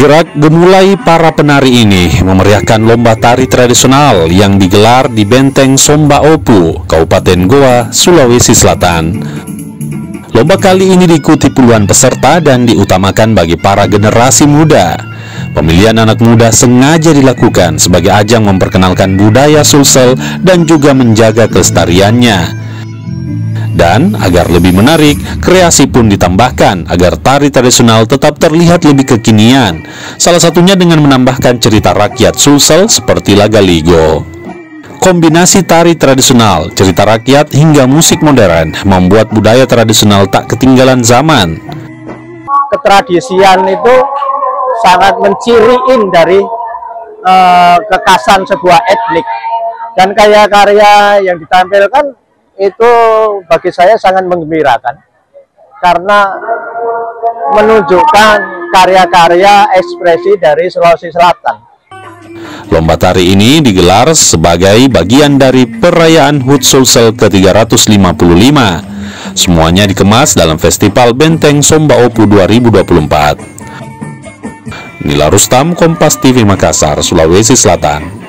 Gerak gemulai para penari ini memeriahkan lomba tari tradisional yang digelar di Benteng Somba Opu, Kabupaten Goa, Sulawesi Selatan. Lomba kali ini diikuti puluhan peserta dan diutamakan bagi para generasi muda. Pemilihan anak muda sengaja dilakukan sebagai ajang memperkenalkan budaya Sulsel dan juga menjaga kelestariannya. Dan agar lebih menarik, kreasi pun ditambahkan agar tari tradisional tetap terlihat lebih kekinian. Salah satunya dengan menambahkan cerita rakyat Sulsel seperti Lagaligo. Kombinasi tari tradisional, cerita rakyat hingga musik modern membuat budaya tradisional tak ketinggalan zaman. Ketradisian itu sangat menciriin dari kekasan sebuah etnik, dan karya-karya yang ditampilkan itu bagi saya sangat menggembirakan karena menunjukkan karya-karya ekspresi dari Sulawesi Selatan. Lomba tari ini digelar sebagai bagian dari perayaan HUT Sulsel ke-355. Semuanya dikemas dalam Festival Benteng Somba Opu 2024. Nila Rustam, Kompas TV Makassar, Sulawesi Selatan.